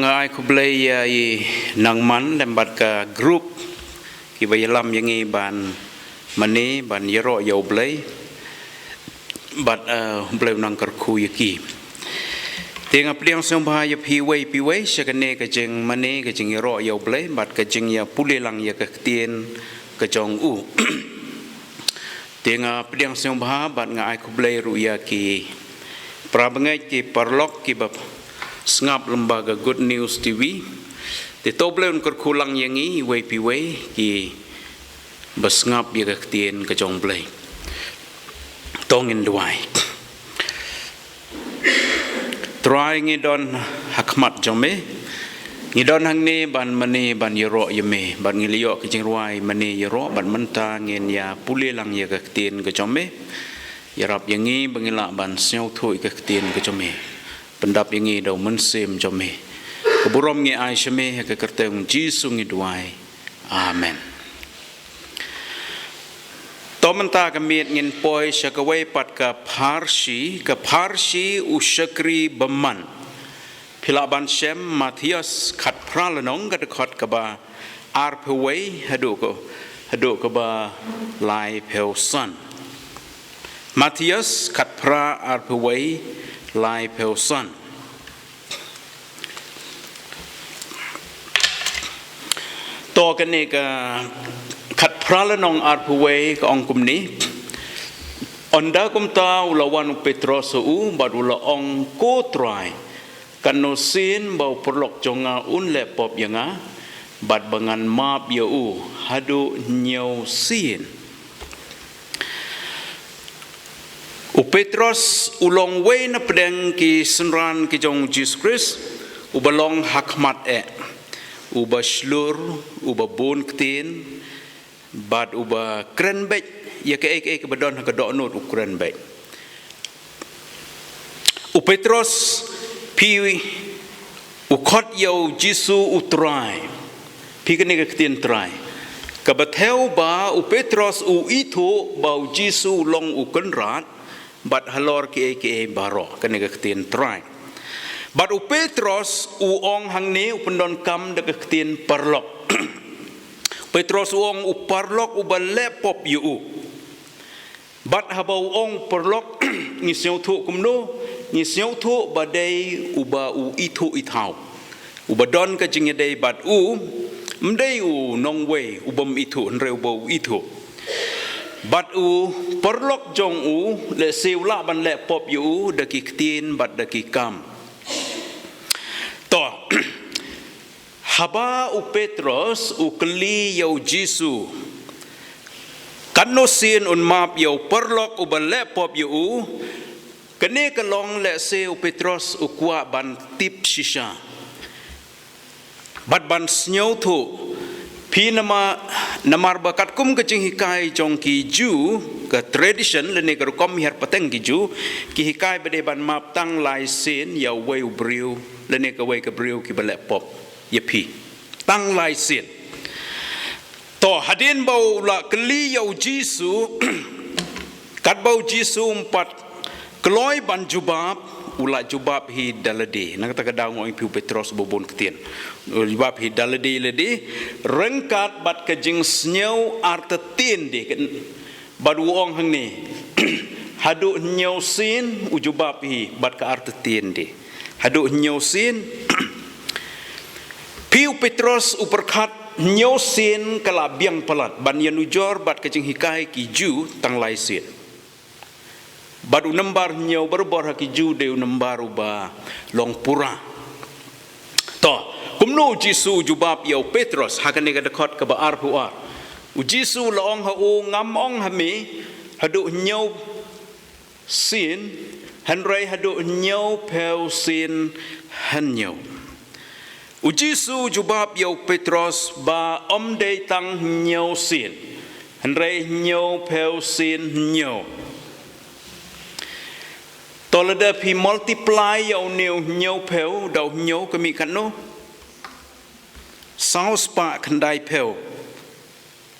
ngai ku blay nang man lembat ka group ki bayalam yangi ban mani ban yero yo blay bat blay nang karku yaki tenga pliang song bahaya piwai syakane ka jeng mani ka jeng yero yo blay bat ka jeng ya pulelang ya ka tien ka jong u tenga pliang song bahaya bat ngai ku blay ruya ki prabangai ki parlok ki bap Sengap lembaga Good News TV. Di tobleun kerkulang yangi iway piway ki besengap ya ketien kejong blay. Tongin duai. Try ngidon hakmat jome. Ngidon hang ni ban mani ban yero yeme ban ngiliyo kejeng ruai mani yero ban menta ngin ya pulelang ya ketien kejome. Yarap yangi bangila ban senyau thui ketien kejome. Pendap yangi dau mensem jome keburom ngi ai sheme ke kerteng jisu ngi duai amen tomenta kamiet ngin poi syakawai pat ka parsi usyakri beman pilaban shem Matius khat pralanong ka dekat ka ba arpewai hadu ka ba lai peusan Matius khat pra arpewai lai peusan to kene ka khat pralanong arpuwe ka ong kumni onda kumta ulawan Petros u badula ong ko try kanosin bau perlok jonga un lepop yanga bad bangan map ya u hadu nyau sin Petros ulong way na pedeng ki senran ki jong Jesus Christ ubalong hakmat uba shlur uba bon ktin bad uba krenbek ya ke badon ka donot ukrenbek Petros pi ukot yo Jisu utrai pi kene ka ktin trai ka batheu ba Petros itu ba Jisu long ukenrat bat halor ki baro kene ka ketien try bat Petros uong hang ni upendon kam de ketien parlok Petros uong uparlok ubalepop yu bat habau ong parlok ngiseu thu kumno ngiseu thu badai uba itu ithau ubadon ka jingedai bat mdei nong we ubam itu nreu bau itu bat perlok jong le seula ban le pop yu daki ktin bat daki kam to haba Petros keli yo Jisu kanosin un map yo perlok ban le pop yu kene kalong le se Petros kwa ban tip shisha bat ban snyau thu pi namar bakat kum kecing hikai jong ki ju ke tradition lene gar kom her pateng ki ju ki hikai bade ban map tang lai sin ya wei briu lene ka wei ka briu ki bale pop ye pi tang lai sin to hadin bau la keli yo Jisu kat bau Jisu empat kloi ban jubab ula jubab hi dalade nang kata kadang oi piu Petros bobon ketien jubab hi dalade lede rengkat bat kejing snyau artetin de bad wong hang ni hadu nyau sin ujubab hi bat ka artetin de hadu nyau sin piu Petros uperkat nyau sin kala biang pelat ban yanujor bat kejing hikai ki ju tang lai sin baru nembar nyau berbor haki jude nembar uba long pura to kumno Jisu jubab yo Petros hakane ka dekot ka ba arpuar Jisu laong ha ngamong hami hadu nyau sin hanrai hadu nyau peu sin hanyau Jisu jubab yo Petros ba omde tang nyau sin hanrai nyau peu sin nyau tolada pi multiply yo nyau peu dau nyau kami kanu saus pa kandai peu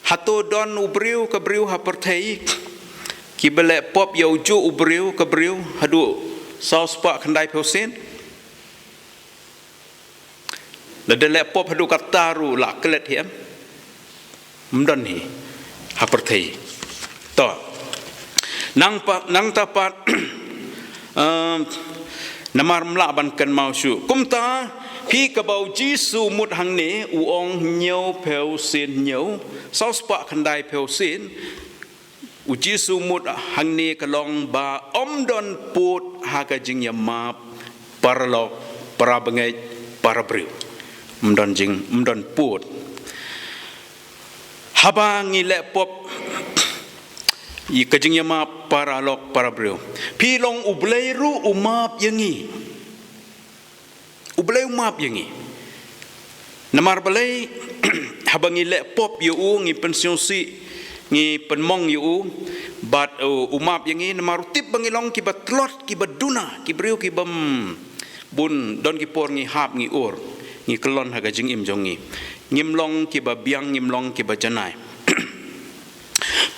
hato don ubriu ka briu ha perthei ki bele pop yo ju ubriu ka briu hadu saus pa kandai peu sin Lada lepop hadu kataru la kelet hiam. Mdan hi hapertei. To. Nang tapat namar mlaban kan mau su. Kumta pi kabau Jisu mut hang ne uong nyau peu sin nyau. Sau spa khandai peu sin. U Jisu mut hang ne kalong ba don put haga jing ya map paralok para bengai para briu. Mdon put haba ngile pop i kajing yama para lok para breu pilong ubleiru umap yangi ublei umap yangi namar balai haba ngile pop yu ngi pension si ngi penmong yu bat umap yangi namar tip bangilong ki batlot ki baduna ki breu ki bam bun don ki por ngi hap ngi ur ngi kelon haga jing im jongi ngimlong ki ba biang ngimlong ki ba janai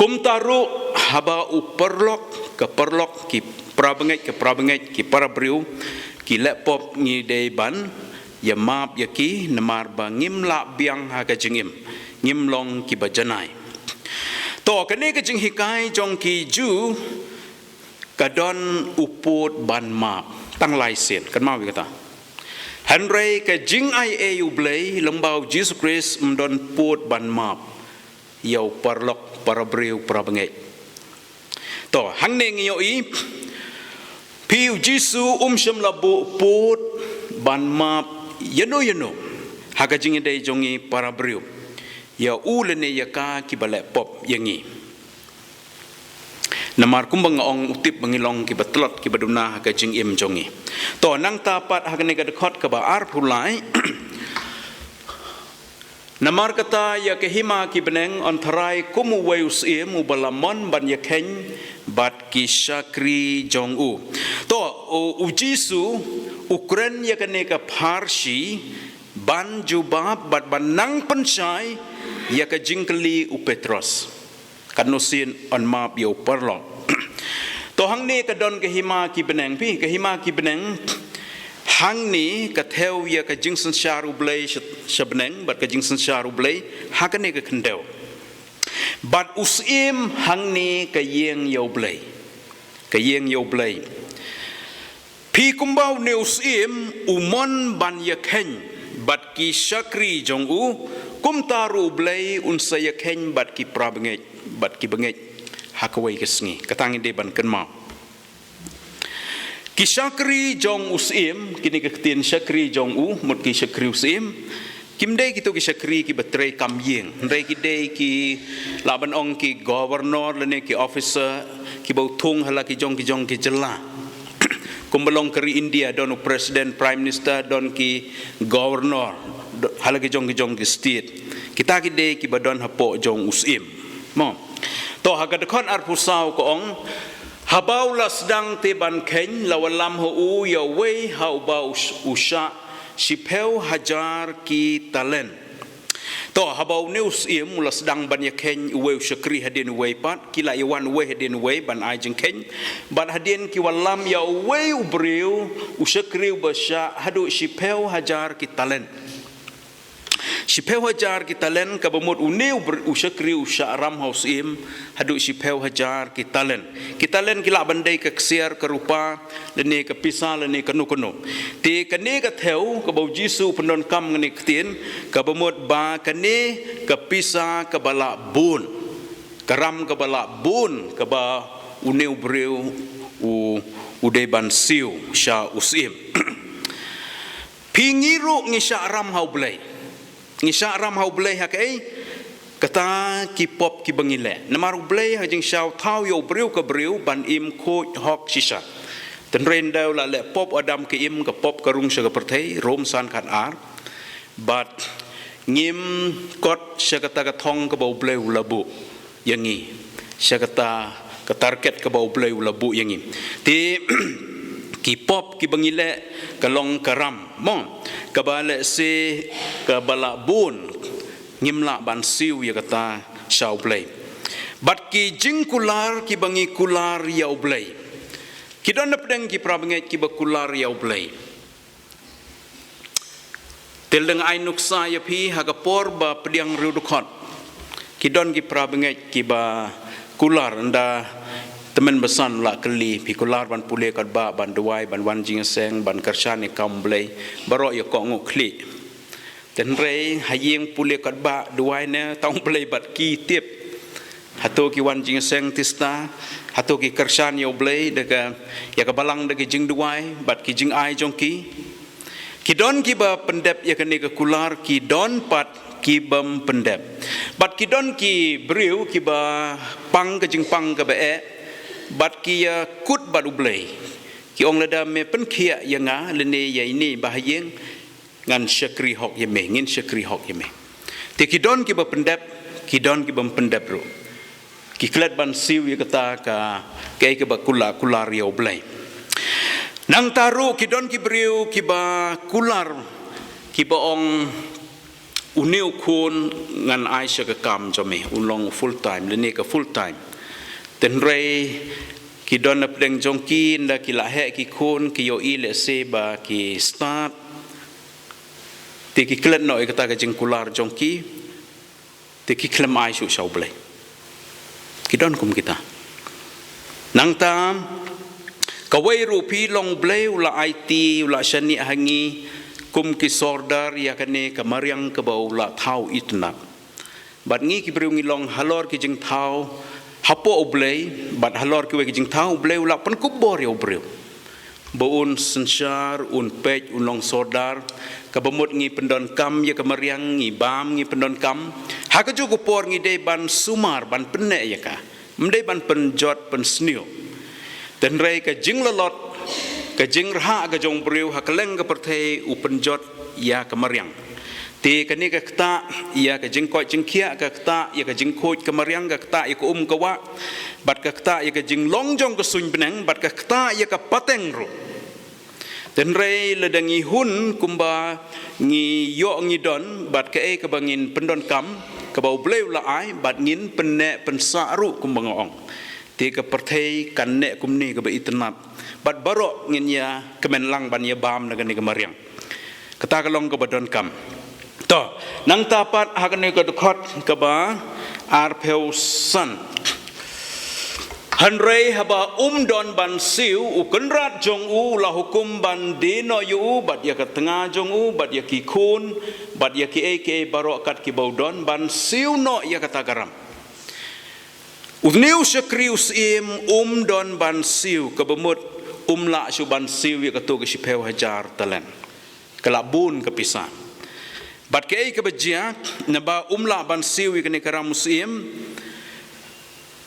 kum taru haba uperlok ke perlok ki prabenget ki para briu ki lepop ngi dei ban ya map ya ki namar ba ngimla biang haga jing im ngimlong ki ba janai to kane ka jing hikai jong ki ju kadon uput ban map tang lai sen kan mau kata Henry ke jing ai eu blei lembau Jesus Christ mdon put ban map yau parlok para breu para bengai to hang ne ngi i piu Jisu sham labu put ban map yeno haga jing dei jongi para breu ya ulene ya ka ki bale pop yangi namar kumbang ong utip bangilong ki batlot ki baduna ka jing im jongi to nang tapat hakane ka dekhot ka ba ar phulai namar kata ya ke hima ki beneng ontharai kumu weus im ubalamon ban ya khen bat ki shakri jong u to u Jisu ukren ya kane ka parsi ban jubab bat banang penchai ya ka jingkeli u Petros kanusin on map yo perlok to hang ni ka don ke hima ki beneng pi ke hima ki beneng hang ni ka theo ya ka jing san sharu blai shabneng bat ka jing san sharu blai ha ka ne ka khendeu bat usim hang ni ka yeng yo blai pi kumbau ne usim umon ban ya khen bat ki shakri jong u kum taru blai un sa ya khen bat ki prabenget bat ki benget hakawai kesngi katangi de ban kenma ki shakri jong usim kini ketin shakri jong u mut ki shakri usim kimde ki to ki shakri ki batre kam yeng ndai ki de ki laban ong ki governor lene ki officer ki bau thung hala ki jong ki jela kumbalong kari India don president prime minister don ki governor hala ki jong ki state kita ki de ki badon hapo jong usim mo to haga dekon ar pusau ko ong habau lasdang te ban khen lawalam ho u ya wei hau ba usha shipeu hajar ki talen to habau news im lasdang ban ya khen wei shakri hadin wei pat kila yawan wei hadin wei ban ai jeng khen ban hadin ki walam ya wei ubreu ushakri basha hadu shipeu hajar ki talen Shipeu hajar kita len kabamut uneu ushakri usharam haus im hadu shipeu hajar kita len kila bandai ke ksiar ke rupa lene ke pisah lene ke nukono ti kene ke theo ke bau Jisu pendon kam ngene ktien kabamut ba kene ke pisah ke bala bun karam ke bala bun ke ba uneu breu udai ban siu sha usim pingiru ngisha ram hau blai ngisha ram hau blai hakai kata ki pop ki bangile namaru blai hajing shau thau yo breu ka breu ban im khoj hok shisha ten ren dau la le pop adam ke im ka pop karung sha ka perthei rom san khan ar bat ngim kot sha kata ka thong ka bau blai labu yangi sha kata ka target ka bau blai labu yangi ti ki pop ki bangile kalong karam mo kabale se kabala bun ngimla ban siu ya kata shau blai bat ki jingkular ki bangi kular ya blai ki don pedeng ki prabenget ki bakular ya blai Teleng ai nuksa ya pi hagapor ba pediang rudukot. Kidon ki prabengai ki ba kular anda temen besan la keli pi kular ban pule kat ba ban duai ban wan jing seng ban kersan ni kam blai baro ya ko nguk kli. Ten rei hayeng pule kat ba duai ne tong blai bat ki tip. Hato ki wan jing seng tista hato ki kersan yo blai daga ya ka balang daga jing duai bat ki jing ai jong ki. Kidon ki ba pendep ya kene ke kular kidon pat ki bam pendep. Bat kidon ki briu ki ba pang ke jing pang ke be bat ki ya kut bat ublei. Ki ong lada me pen kia ya nga lene ya ini bahayeng ngan syakri hok ya me ngin syakri hok ya me. Te kidon ki ba pendep kidon ki bam pendep ro. Ki klet ban siu ya kata ka ke ba kular ya ublei. Nang taru kidon ki briu ki ba kular ki ba ong uniu kun ngan Aisyah ke kam jome ulong full time lene ke full time. Ten rei kidon apdeng jongki nda ki la he ki kun ki yo i le se ba ki start te ki klet no kata ke jeng kular jongki te ki klem Aisyah shau blai. Kidon kum kita. Nang tam kawai rupi long blai ula IT ula shani hangi kum ki sordar ya kane kamariang ke bau la thau itnak bat ngi ki briung long halor ki jing thau hapo oblei bat halor ki we ki jing thau oblei ula pen kubor ya obreu boun sensar un pej un long sordar ka bemut ngi pendon kam ya kamariang ngi bam ngi pendon kam ha ka ju kupor ngi de ban sumar ban penne ya ka mdei ban penjot pen snio dan rei ka jing lelot ka jing raha ka jong briu ha keleng ka perthei u penjot ya kamariang te ka ni ka kta ya ka jing ko jing khia ka kta ya ka jing khoj kamariang ka kta ya ka ka wa bat ka kta ya ka jing long jong ka suñ beneng bat ka kta ya ka pateng ro dan rei ledangi hun kumba ngi yo ngi don bat ka ka bangin pendon kam ka bau bleu la ai bat ngin penne pensa ru kumba ngong te ka perthei kan ne kumni ka ba itnap bat baro ngin ya kemen lang ban ya bam na gani kamariang kata ka long ka badon kam to nang tapat ha kan ka khot ka ba arpeu san hanrei haba don ban siu u kenrat jong u la hukum ban dino yu bat ya ka tengah jong u bat ya ki kun bat ya ki ke baro kat ki baudon ban siu no ya kata garam Uniu syakrius im don ban siu kebemut la su ban siu ya katu ke sipeu hajar talen kelabun kepisah bat ke kebejia naba la ban siu ya kene karam musim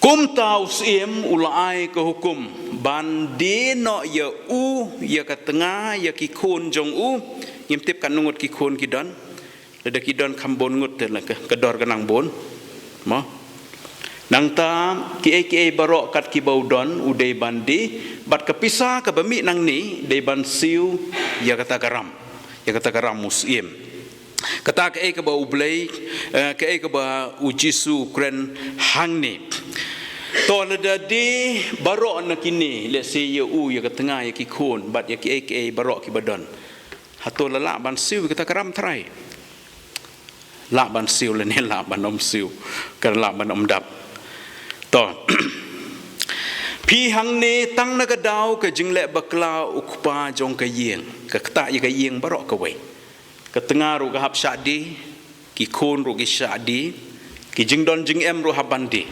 kum tau sim ulai ke hukum ban dino ya u ya ka tengah ya ki kun jong u ngimtip kan nungut ki kun ki don leda ki don kambon ngut la ke dor kanang bon mo nang tam ki barok kat ki baudon udai bandi bat kepisah ke bemi nang ni de ban siu ya kata garam musim kata ke bau blai ke ba ujisu kren hang ni to leda di barok nak kini le se ya u ya ka tengah ya ki kun bat ya ki barok ki badon hato lala ban siu kata garam trai la ban siu le ne la ban om siu kan la ban om dap to pi hang ne tang na ka dau ka jingle bakla ukpa jong ka yeng ka kta ya ka yeng barok ka wei ka tengah ru ka hap syadi ki kun ru ki syadi ki jing don jing em ru habandi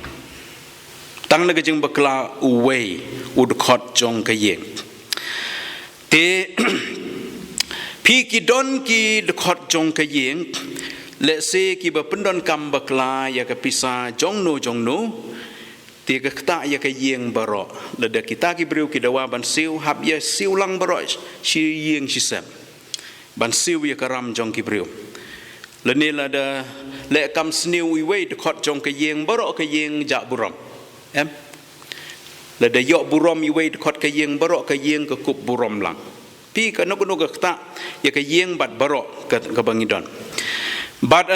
tang na ka jing bakla uwei udkhot jong ka yeng te pi ki don ki dkhot jong ka yeng le se ki ba pendon kam bakla ya ka pisa jong no tiga kata ya ke yeng baro leda kita ki briu ki dawa ban siu hab ya siu lang baro si yeng sisam ban siu ya karam jong ki briu lene lada le kam sniu wi we de khot jong ke yeng baro ke yeng ja burom em leda yo burom wi we de khot ke yeng baro ke yeng ke kup burom lang pi ka no kata ya ke yeng bat baro ke bangidon bat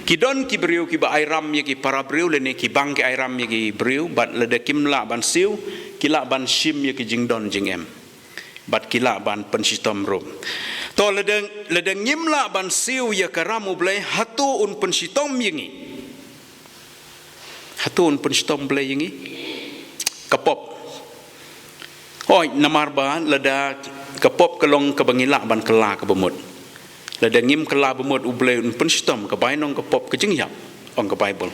kidon ki briu ki ba airam ye ki para briu le ne ki bang ki airam ye ki briu bat le de kimla ban siu kila ban shim ye ki jingdon jingem bat kila ban pensistom ro to ledeng nyimla ban siu ya karam ublay hatu un pensitom yingi hatu un pensitom blay yingi kapop oi namar ba leda kapop kelong kabangila ban kela kabemut leda ngim kela bemut ublay un pensitom kabai nong kapop kejing yap ong ka bible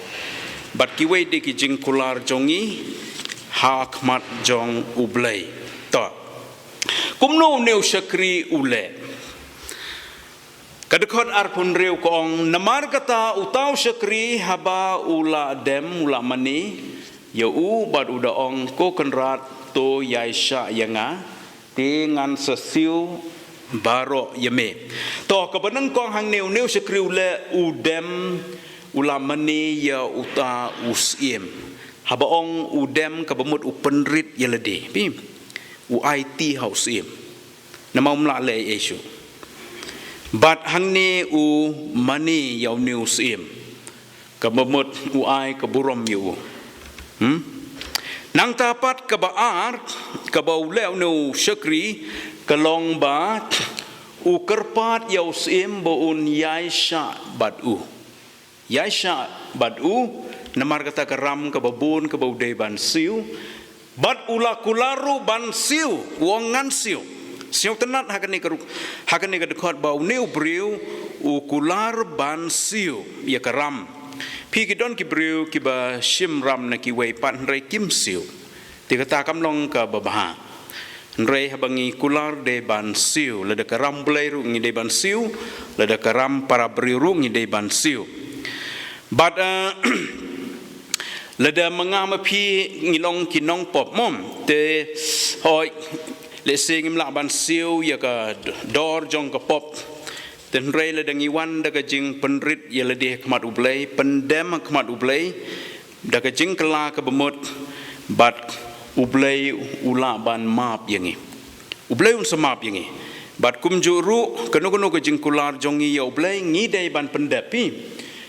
bat kiwe de kijing kular jongi hak mat jong ublay to kumno neu syakri ule kadekot arpun reu kong namar kata utau syakri haba ula dem ula mani ya u bad uda ong ko kenrat to yaisha yanga dengan sesiu baro yeme to kebeneng kong hang neu syakri ule udem ula mani ya uta usiem haba ong udem kabemut upenrit yelede pi u IT hausiem nama umla le yesu bat hang ni u mani yau niu sim kabemut u ai kaburom yu nang tapat kabaar kabau leu nu syakri kalong ba u kerpat yau sim boun yaisha bat u namar kata karam kababun kabau de ban siu bat ula kularu ban siu wongan siu siau tenat hakani kadekot bau neu briu ukular ban siu ya karam pi kidon ki briu ki ba shim ram na ki wei pan rei kim siu ti kata kam long ka babaha rei habangi kular de ban siu le de karam blai ru ngi de ban siu le de karam para briu ru ngi de ban siu but le de mangama pi ngilong kinong pop mom te hoi le sing imla ban siu ya ka dor jong ka pop ten rei le dangi wan daga jing penrit ya le de kmat ublay pendem kmat ublay daga jing kala ka bemut bat ublay ula ban map yangi ublay un semap yangi bat kum juru kanu ka jing kular jongi ya ublay ngi dei ban pendepi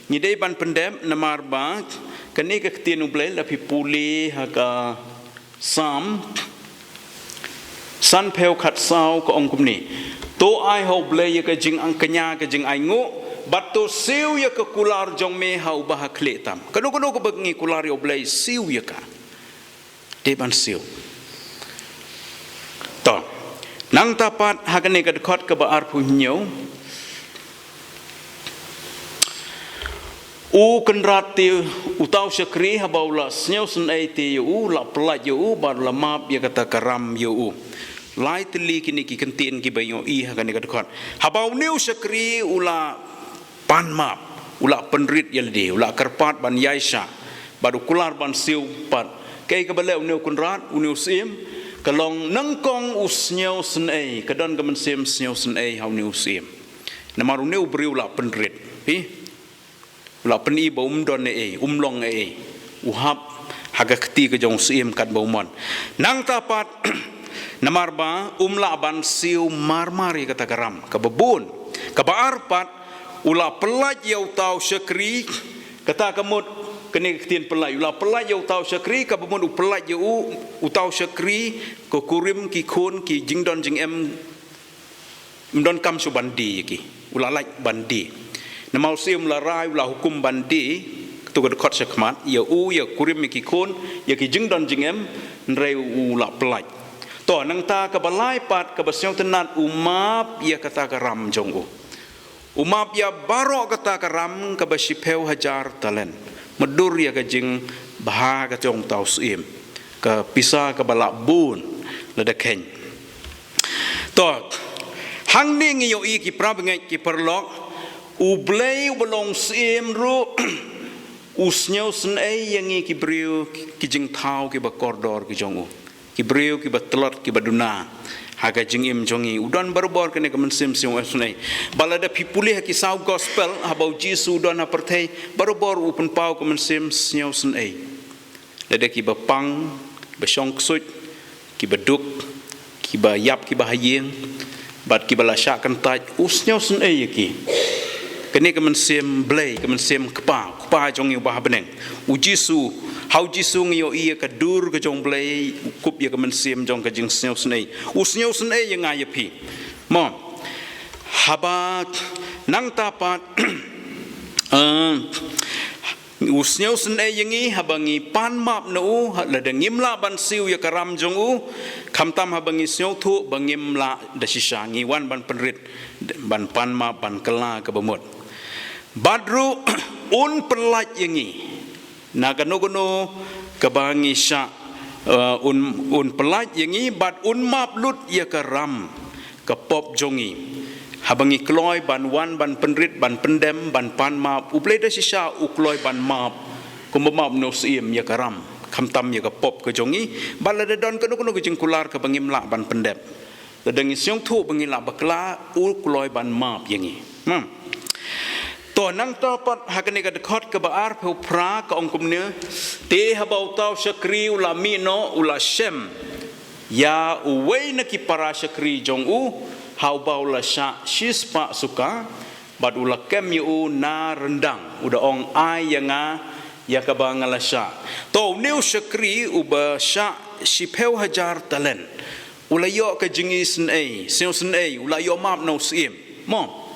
ngi dei ban pendem namar ba kani ka tien ublay la pi puli ha ka sam san pheo khat sao ko ong kumni to ai ho ble ya ka jing ang kanya ka jing ai ngo bat to siu ya ka kular jong me hau ba khle tam kanu ko bangi kular yo ble siu ya ka de ban siu to nang tapat hakane ka khot ka ba ar pu nyau u kenrat ti utau syakri habaula snyau sun ai ti u la plat u bar la map ya kata karam u lai teli kini ki kentin ki bayo I hakane ka khot habau neu syakri ula pan map ula penrit yaldi ula kerpat ban yaisha baru kular ban siu pat kai ka baleu neu kunrat uneu sim kalong nangkong usnyau sun ai kadon ka men sim snyau sun ai hau neu sim namaru neu briu la penrit pi ula peni baum don ai umlong ai uhap haga keti ke jong sim kat baumon nang tapat namar ba umla ban siu marmari kata karam kabebun kabaarpat ula pelaj yau tau syakri kata kamut kene ketien pelaj ula pelaj yau tau syakri kabebun u pelaj yau u tau syakri ko kurim ki khun ki jingdon jing em mdon kam su bandi ki ula laj bandi namal sium la rai ula hukum bandi tu ka khot syakmat ya u ya kurim ki khun ya ki jingdon jing em nrei ula pelaj to nang ta ka balai pat ka basyong tenat umap ya kata karam jong umap ya baro kata karam ka basipeu hajar talen medur ya ka jing bah ka jong tau sim ka pisa ka balak bun lada ken to hang ning yo I ki prab ngai ki perlok ublei belong sim ru usnyau sun ai yang ki briu ki jing thau ki ba kordor ki jong ki briu ki batlot ki baduna haga jing im jongi udon barbor kene kemen sim usnai balada pipuli ki sau gospel habau jisu don apertai barbor open pau kemen sim usnai lada ki bapang besong ksut ki baduk ki ba yap ki bahayeng bat ki bala syak kentaj usnai ki kene kemen sim blay kemen sim kpa jongi bah beneng ujisu hau jisu ngio ia ka dur ka jong blay kup ya kemen sim jong ka jing sneu snei usneu snei yang ai pi mom habat nang tapat usnyau sen yangi habangi pan map no la dengim la ban siu ya karam jong u kamtam habangi snyau thu bangim la da sisangi wan ban penrit ban pan map ban kela ke bemut badru un pelat yangi nagano kebangi sya un pelat yangi bad un map lut ya karam ke pop jongi habangi kloy ban wan ban penrit ban pendem ban pan map uplay da sisa ukloy ban map kumbamap no sim ya karam kamtam ya pop ke jongi balada don kono ke jengkular ke bangim la ban pendem ledengi siong thu bangim la bakla ukloy ban map yangi to nang tapat hakane ka dekhot ke baar pe pra ka ongkum ne te habau tau syakri ula mino ula shem ya uwei na ki para syakri jong u hau bau la sya shispa suka bad ula kem yu na rendang uda ong ai yanga ya ka bangala sya to new syakri uba sya shipeu hajar talen ula yo ka jingis nei seo nei ula yo map no sim mo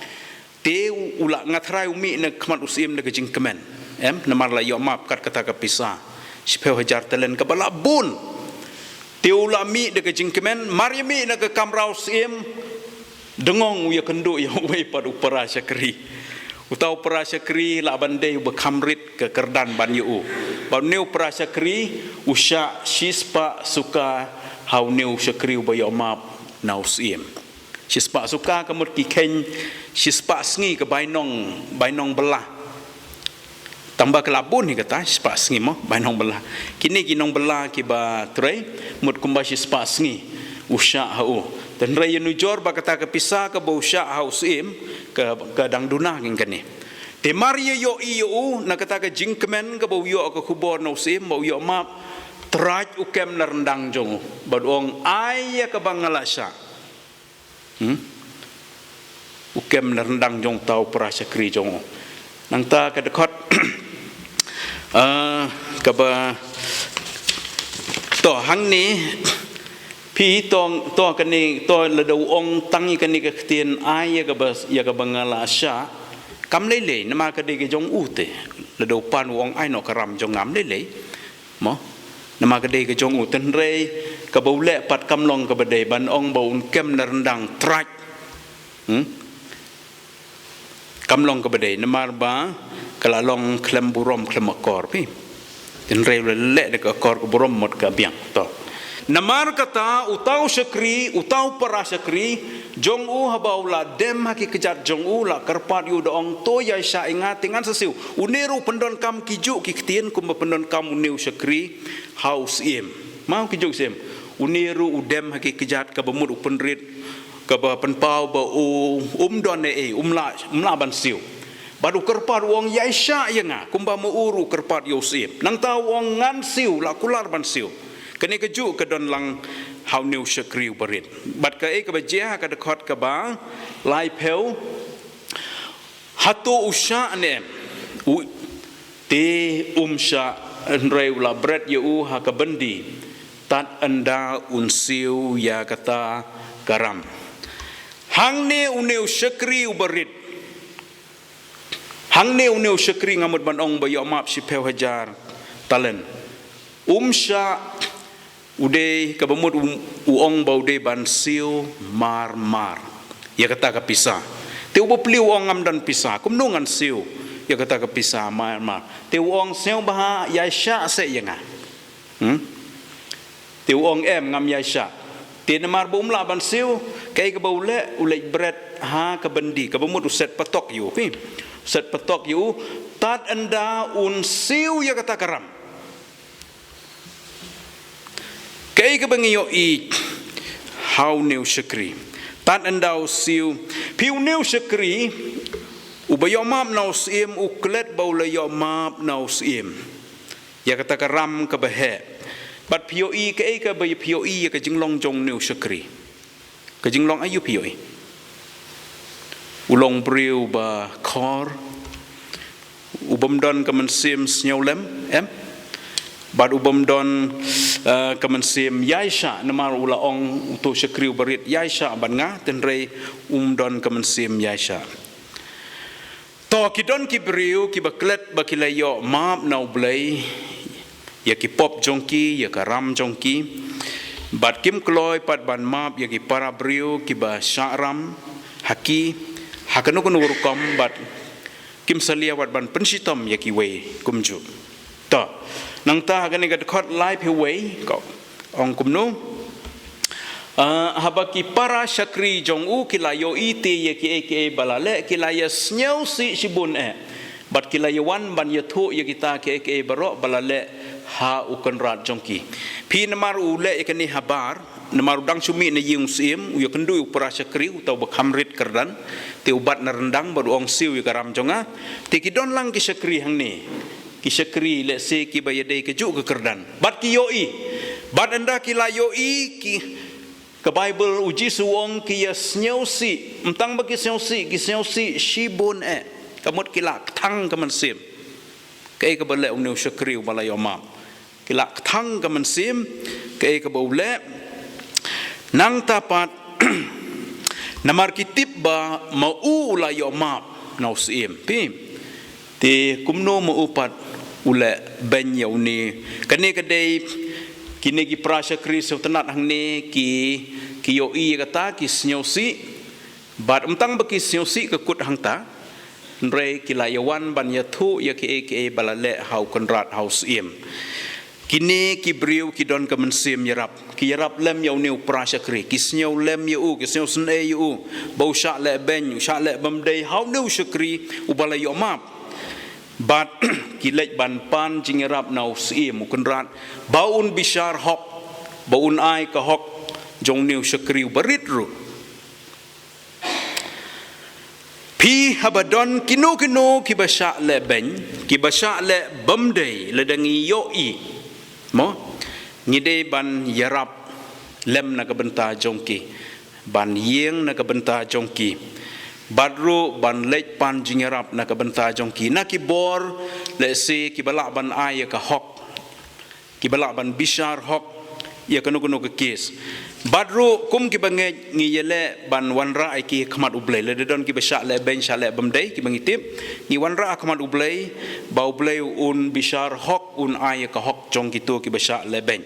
te ula ngatrai umi na kmat usim na ka jing kemen namar la yo map kat kata ka pisa shipeu hajar talen ka bala bun te ula mi de ka jing kemen mariami na ka kamrau sim dengong ya kendu ya wei padu para syakri utau para syakri la bandai bekamrit ke kerdan ban yu ban neu para syakri usya shispa suka hau neu syakri bayo map nausim shispa suka kemut ki ken shispa sngi ke bainong belah tambah kelabun ni kata shispa sngi mo bainong belah kini kinong belah ki ba trai mut kumba shispa sngi usya hau dan raya nujor bakata ke pisah ke bausya hausim ke dangduna ngene te maria yo iu na kata ke jingkemen ke bau yo ke kubor nausim bau yo map traj ukem na rendang jong badong ai ke bangalasya ukem na rendang jong tau prasyakri jong nang ta ke dekot ke ba to hang ni pi tong to kani to le do ong tangi kani ke tien ai ya ka bangala sya kam lele nama ka de ke jong ute le do pan wong ai no karam jong ngam lele mo nama ka de ke jong uten re ka bau le pat kam long ka bade ban ong bau kem na rendang traj kam long ka bade nama ba kala long klem burom klem akor pi ten re le de ka akor ko burom mot ka biang to namar kata utau syakri utau para syakri jong u habau la dem haki kejat jong u la kerpat yu doong to ya sya ingat tingan sesiu uniru pendon kam kiju ki ktien kum pendon kam uniu syakri haus im mau kiju sim uniru udem haki kejat ka bemut upenrit ka ba penpau ba don ne umla ban siu baru kerpat wong ya sya yanga kum ba mu uru kerpat yu sim nang ta wong ngan siu la kular ban siu kene keju ke don lang hau new syakri berit bat ka e ke bajia ka dekot ka ba lai peu hatu usha ne te umsha enrei la bret yu ha ka bendi tat anda unsiu ya kata garam hang ne uneu syakri berit hang ne uneu syakri ngamut ban ong ba yo map si peu hajar talen umsha ude kabamut uong bau de ban siu mar ya kata ka pisah te ubo pliu ong ngam dan pisah kum nungan siu ya kata ka pisah mar te uong siu bah ya sya se yanga te uong ngam ya sya te namar bum la ban siu kai ka bau le ulai bret ha ka bendi kabamut uset patok yu pi set patok yu tat anda un siu ya kata karam kay ka bangiyo i hau new syakri tat andau siu piu new syakri ubayo map nau sim uklet bau la yo map nau sim ya kata karam ka bahe bat piu i kay ka bay piu i ka jinglong jong new syakri ka jinglong ayu piu i ulong briu ba khor ubam don ka man sim snyolem bad ubam don kaman sim yaisha namar ula ong uto syakriu barit yaisha ban nga tenrei don kaman sim yaisha to kidon kibriu kibaklet bakilayo map nau blai ya ki pop jongki ya karam jongki bat kim kloy pat ban map ya ki para briu ki ba syaram haki hakanu kunu rukom bat kim salia wat ban pensitom ya ki we kumju to nang ta hakani gad khot live we ko ong kumnu habaki para syakri jongu kilayo ite ya ki eke balale kilaya snyau si sibun bat kilaya wan ban ya thu ya kita ki eke barok balale ha ukan rat jongki pi namar ule ikani habar namar udang sumi na yung sim u yakendu para syakri utau bakhamrit kerdan te ubat na rendang baru ong siu ya karam jonga te kidon lang ki syakri hang ni ki syakri le se ki bayade ke ju ke kerdan bat ki yoi bat anda ki la yoi ki ke bible uji suong ki yasnyausi mentang bagi snausi ki snausi shibun kamut ki la thang kaman sim ke ke bale ung nu syakri balayoma kilak thang kaman sim ke ke bole nang tapat namar kitip ba mau la yo map nau sim pi ti kumno mau pat ule ben yau ni kane kadai kini ki prasya kris tenat hang ni ki yo i kata ki snyosi bat umtang baki snyosi ke kut hang ta nrei kilayawan ban yathu ya ki eke balale hau konrat hau sim kini ki briu ki don kaman sim yarap ki yarap lem yau ni prasya kri ki snyau lem yu ki snyau sne yu bau sha le ben sha le bamdei hau nu syakri ubalai yo map bat ki lej ban pan jing yarap nau sim konrat baun bishar hok baun ai ka hok jong ni syakri barit ru pi habadon kinu ki basha le ben ki basha le bamdei le dangi yoi mo ngide ban yarap lem na kabenta jongki ban yeng na kabenta jongki badru ban lej pan jingarap na kabenta jongki na ki bor le se ki balak ban ay ka hok ki balak ban bishar hok ya kanu ke kes badru kum ki bange ngiyele ban wanra ai ki khmat ublei le don ki besha le ben sha le bamdei ki bangitip ni wanra khmat ublei ba ublei un bishar hok un ai ka hok jong ki tu ki besha le ben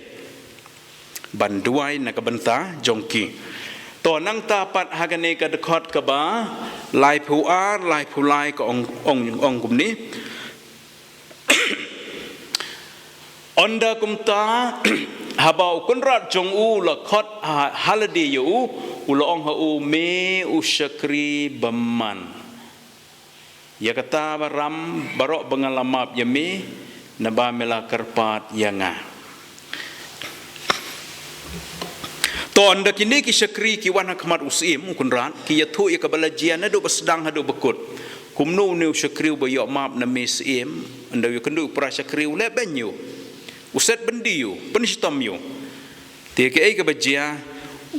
ban duai na ka benta jong ki to nang ta pat hagane ka dekhot ka ba lai phu ar lai phu lai ka ong kum ni onda kumta habau kunrat jong u la khot haladi yu u la ong ha u me u syakri baman ya kata baram barok bengalamap yami naba mela kerpat yanga ton dak ini ki syakri ki wan khmat usim kunrat ki yathu ya kabalajian adu basdang adu bekut kumnu nu syakri ba yo map na mesim anda yu kendu pra syakri le benyu uset bendiu pensitam yu te ke ai ke bajia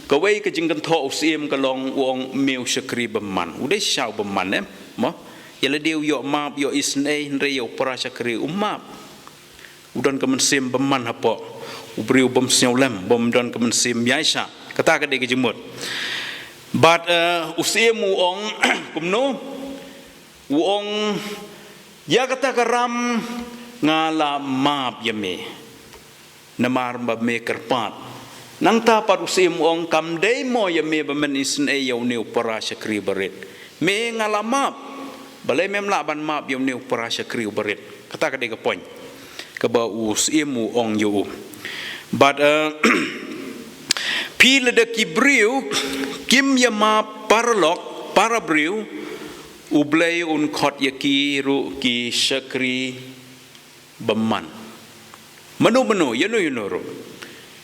ke wei ke jingkan tho usim ke long wong meu syakri beman udai syau beman mo yala diu yo map yo isnei re yo pra syakri umap udon ke mensim beman hapo ubriu bom siolem bom don ke mensim yaisha kata ke de ke jemut but usim wong kumno wong ya kata karam ngala map yame namar ba me kerpat nang ta par usim ong kam dei mo ya me ba men isn e yo ni para syakri barit me ngalamap balai mem la ban map yo ni para syakri barit kata ka de ka poin ka ba usim ong yo but pil de kibriu kim ya map parlok para briu ublei un khot yaki ru ki syakri beman menu yanu ro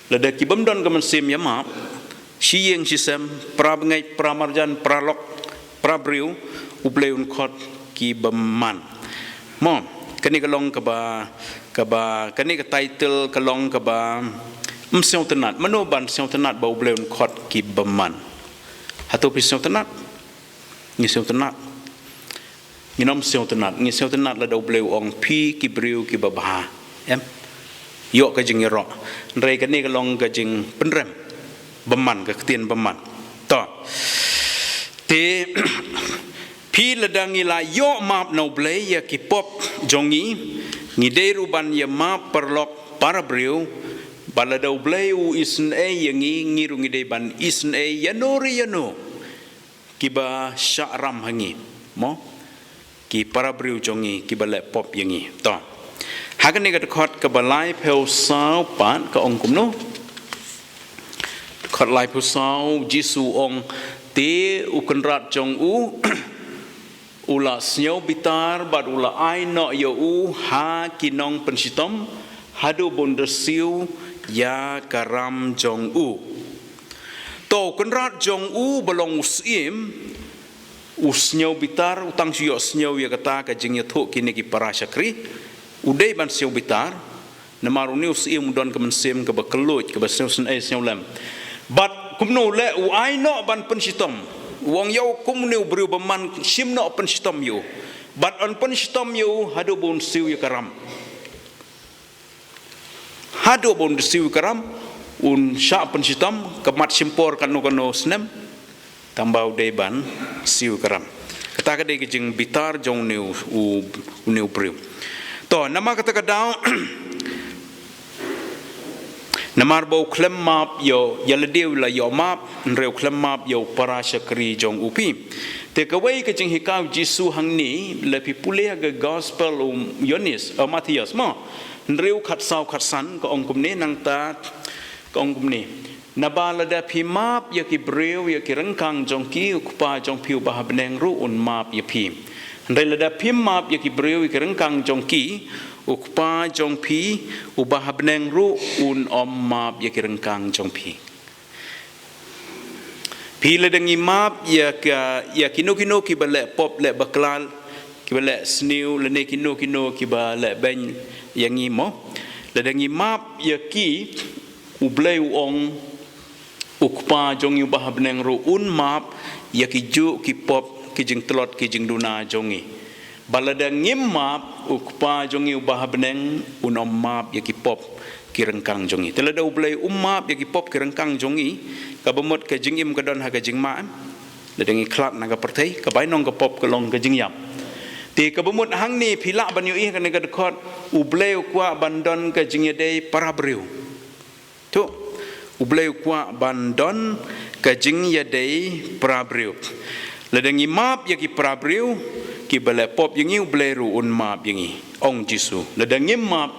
lada ki bamdon ka mensim ya map siyeng sisem prabengai pramarjan pralok prabriu ubleun khot ki beman mo kani kalong ka ba kani ka title kalong ka ba mseu tenat menu ban seu tenat ba ubleun khot ki beman hatu pi seu tenat ni seu tenat ni nom seu tenat lada ubleu ong pi ki briu ki babha em yok ka jing ro rei ka ni ka long ka jing penrem beman ka ketien beman to te pi ledang ila yo map no blei ya ki pop jongi ngide ruban ya map perlok para breu balado blei u isn e yangi ngiru ngide ban isn e yanori yano kiba sya'ram hangi mo ki para breu jongi ki bale pop yangi to hakan ni ka khot ka balai pheu sao pan ka ong kum no khot lai pheu sao jisu ong te u kan rat jong u ula snyau bitar bat ula ai no yo u ha kinong pensitom hadu bondesiu ya karam jong u to kan rat jong u balong usim usnyau bitar utang sio snyau ya kata ka jing ya thu kini ki para syakri udai ban sio bitar namaruni usim don ka mensim ka bakelut ka basnyau sen ai snyau lam bat kumno le u ai no ban pensitom wong yau kumnu bru beman simno pensitom yu bat on pensitom yu hadu bon siu ya karam hadu bon siu karam un sya pensitom kemat simpor kanu snem tambau deban siu karam kata ka de jing bitar jong new u new bru to nama kata ka daw namar bau klem map yo yaladiu la yo map reu klem map yo para syakri jong upi te kawai ke jing hikau jisu hang ni le pi pulia ke gospel yonis Matius mo reu khat sau khat san ko ong kum ni nang ta ko ong kum ni nabala da pi map ya ki breu ya ki rengkang jong ki ukpa jong piu bah beneng ru un map ya pi ndai la da pi map ya ki breu ya ki rengkang jong ki ukpa jong pi ubah beneng ru un om map ya ki rengkang jong pi pi le dengi map ya kino ki bale pop le baklal ki bale sniu le ne kino ki bale ben yang mo le dengi map ya ki ublei ong ukpa jong ubah beneng ru un map ya ki ju ki pop ki jing telot ki jing duna jongi balada ngim map ukpa jongi ubah beneng unom map ya ki pop ki rengkang jongi telada ublei map ya ki pop ki rengkang jongi ka bemot ka jing im ka don ha ka jing ma ledengi klat na ka pertai ka bai nong ka pop ka long ka jing yap ti ka bemot hang ni phila ban yu i ka ne ka khot ublei kwa bandon ka jing yadei para breu tu ublei kwa bandon ka jing yadei para breu ledengi map ya ki para breu ki bale pop yangi ubleru un map yangi ong jisu ledengi map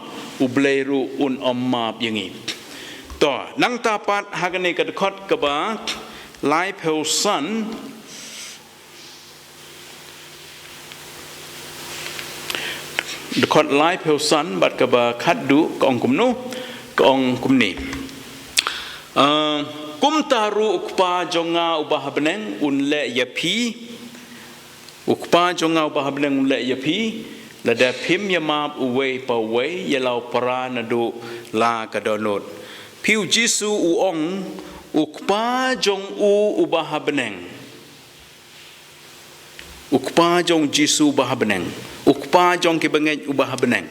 ubleru un om map yangi to nang tapat hagane ka khot ka ba lai pheu san the khot lai pheu san bat ka ba khat du ka ong kum no ka ong kum ni kum taru ukpa jonga ubah beneng un le yapi ukpa jonga ubah beneng un le yapi lada phim yamap uwei pa wei yalau para nadu la ka donot piu jisu u ong ukpa jong u ubah beneng ukpa jong jisu ubah beneng ukpa jong ki bengej ubah beneng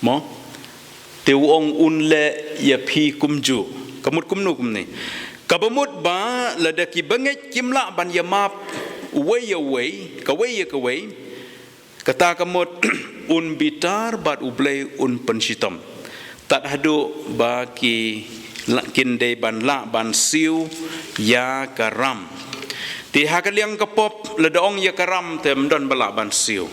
mo te u ong un le yapi kumju kamut kumnu kumni kabamut ba lada ki bengej kimla ban yamap uwei kawei kata kamut un bitar bat ublei un pensitom tat hadu ba ki lakin de ban la ban siu ya karam ti hakaliang kapop ledaong ya karam tem don bala ban siu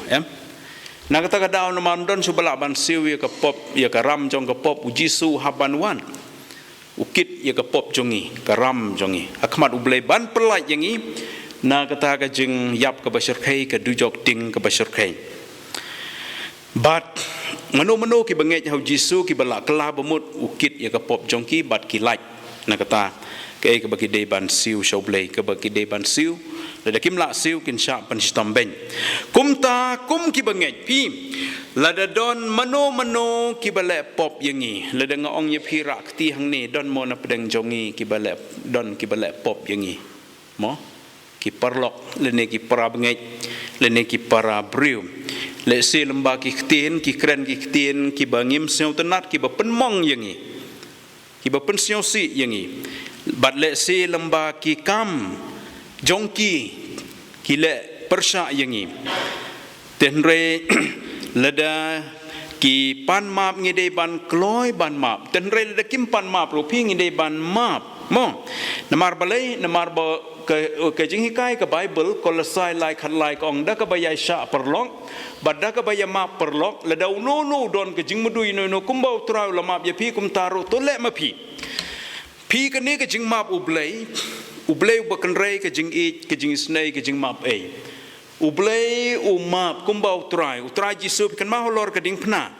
na kata kadaw na mandon su bala ban siu ya kapop ya karam jong kapop ujisu haban wan ukit ya kapop jongi karam jongi akmat ublei ban pelaj yangi na kata ka jing yap ka basir khai ka dujok ting ka basir khai bat mano ki bangej hau jisu ki bala kala bamut ukit ya ka pop jongki bat ki like na kata ke ka bagi de ban siu shoblei ka bagi de ban siu la kim la siu kin sha pan stam ben kumta kum ki bangej pi la da don mano ki bala pop yangi la da ngong ye pi rak ti hang ni don mo na pedeng jongi ki bala don ki bala pop yangi mo ki parlok lene ki para bangej lene ki para briu lệ xe lâm ba ki khtin ki kren ki khtin ki ba ngim seo tanat ki ba pen mong yang ni ki ba pen seo si yang ni bat lệ xe lâm ba ki kam jong ki lệ persya yang ni ten re lada ki pan map ngide ban kloy ban map ten re lada kim pan map ro pi ngide ban map mo namar balai namar ba ke jing hikai ke Bible Kolosai lai khat lai kong da ka bayai sha perlok badda ka bayai map perlok lada no don ke jing mudui no kumbau trau la map ya pi kum taru to le ma pi ke ne ke jing map ublei ba kan re ke jing ke jing snai ke jing map ublei map kumbau utrai jisu kan ma holor ke ding pna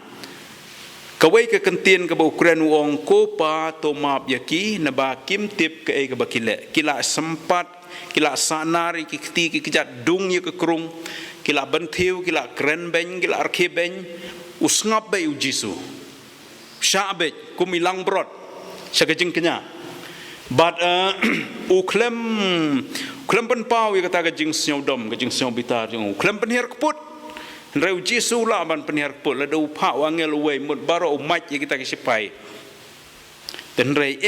kawai ke kentien ke Ukraine wong ko pa to map yaki na ba kim tip ke ke bakile kila sempat kila sanari ki kti ki kijat dung ye ke krung kila bentiu kila kren ben kila arke ben usngap be ujisu syabe kumilang brot sakajing kenya but klem pen pau ye kata kajing siodom kajing siom bitar jong klem pen her kput Reu Jisu lah ban penihar pun lada upah wangel uai mud baro umat ye kita kisipai. Dan rei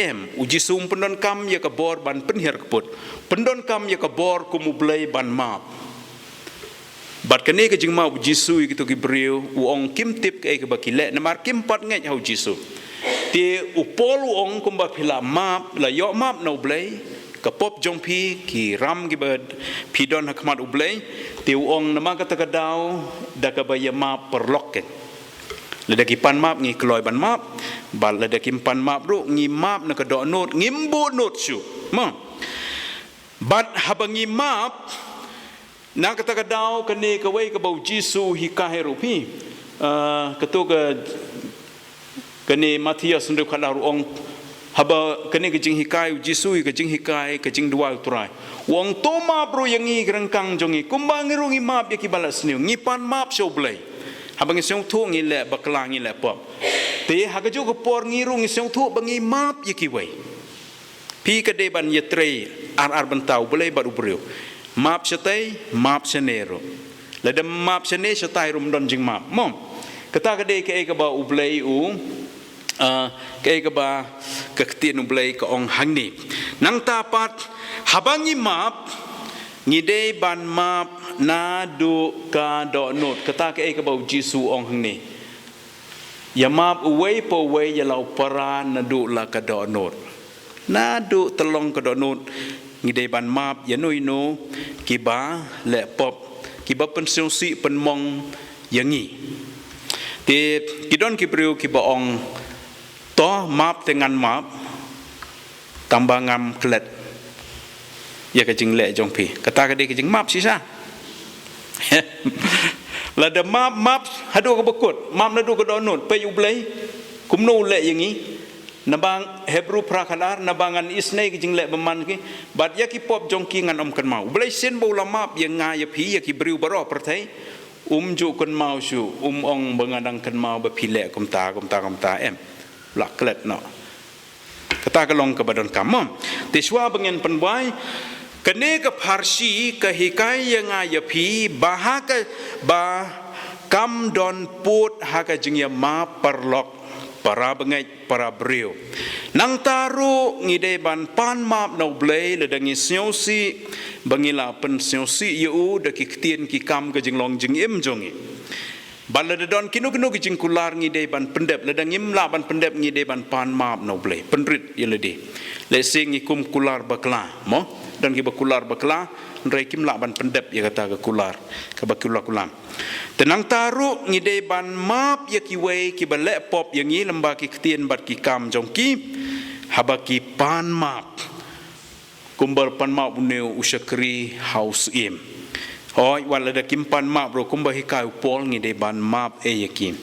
Jisu pendon kam ye kabor ban penihar put. Pendon kam ye kabor kumublai ban map. Bat kene ke jingma Jisu gitu kibriu uong kim tip ke bakile namar kim pat ngai hau Jisu. Ti upol uong kumba pila map la yo map no blai kapop jong pi ki ram ki bad pidon hakmat ublai ti uong nama kata kadau da ka baya map perloken leda ki pan map ngi kloy ban map bal leda ki pan map ru ngi map na ka do not ngimbu not su ma bat habangi map na kata kadau kane ka wei ka bau Jisu hi ka heru pi ketu ka kane Matius ndu khala ru ong haba kene kejing hikai Jisu kejing hikai kejing dua utrai wong toma bro yang ngi gerengkang jongi kumbang ngi map ya kibalas niu ngi pan map show blai haba ngi song thu ngi le bakla ngi le pop te haga jo ko por ngi ru ngi song thu bangi map ya kiwai pi ka de ban yetre ar bantau blai baru bro map setai map senero le de map sene setai rum don jing map mom kata ka de ke ba ublai ke ba kektian ublai ke ong hangni nang tapat habangi map ngide ban map na du ka do not kata ke ba Jisu ong hangni ya map uwei po wei ya lau para na du la ka do not na du telong ka do not ngide ban map ya noi no kiba le pop kiba pensiong si penmong yangi te kidon kibriu kiba ong to map dengan map tambah ngam klet ya kejing le jong pi kata ke kejing map sisa lada map hadu ke bekut map nadu ke donut pe ublai kumno le yangi nabang Hebrew prakhalar nabangan isnai kejing le beman ki bat ya ki pop jong ki ngan om kan mau ublai sen bola map yang nga ya pi ya ki briu baro pertai ju kan mau su ong bengadang kan mau be pile kum ta lak klet no kata kalong ke badan kamam tiswa bengen penwai kene ke parsi ke hikai yang ayapi bahaka ba kam don put haka jingya ma perlok para bengai para brio nang taru ngide ban pan map no blai le dangi siosi bangila pen siosi yu de ki ktien ki kam ke jinglong jing im jongi balada don kinu kijing kular ngide ban pendep ledang imla ban pendep ngide ban pan map no blai penrit yeledi le sing ikum kular bakla mo dan ki bakular bakla ndrai kim la ban pendep ya kata ke kular ke bakular kulam tenang taru ngide ban map ya ki wei ki bale pop yang ngi lamba ki ktien bat ki kam jongki habaki pan map kumbal pan map uneu usakri house im hoi wala da kim pan map ro kumba hikai pol ngi de ban map e yakin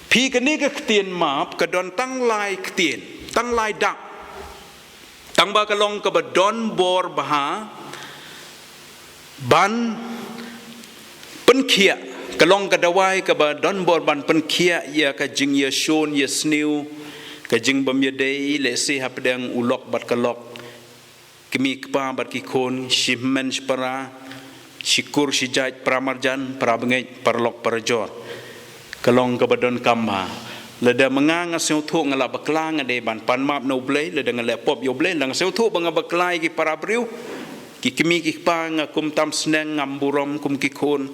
pi kani ka ktien map ka don tang lai ktien tang lai dak tang ba ka long ka ba don bor baha ban penkia ka long ka dawai ka ba don bor ban penkia ya ka jing ya shon ya sniu ka jing bam ya dei le se hapdang ulok bat ka lok kimi kpa bat ki khon shipmen spara Syikur sijaj pramarjan prabengej parlok parjor kalong kabadon kamba leda mengang aseu thu ngala baklang ade ban panmap no blei leda ngala pop yo blei lang aseu thu banga baklai ki parabriu ki kimi ki pang kum tam sneng ngamburom kum ki khon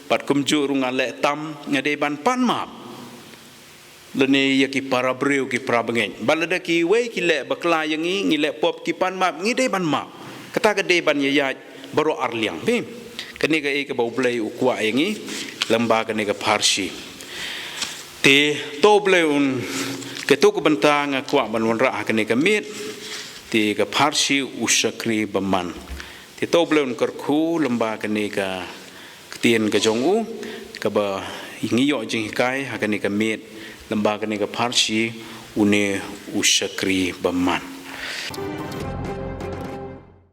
pat kum juru ngale tam ngade ban panmap lene ya ki parabriu ki prabengej balada ki we ki le baklai yang ngi le pop ki panmap ngi de ban map kata gede ban yayaj baro arliang bim kaniga e ka baublay ukwa yangi lembaga nega parsi te toblay un ketuk bentang kwa banwanra kaniga mit te ka parsi usakri baman te toblay un kerku lembaga nega ketien ka jongu ka ba ngiyo jing kai kaniga mit lembaga nega parsi une usakri baman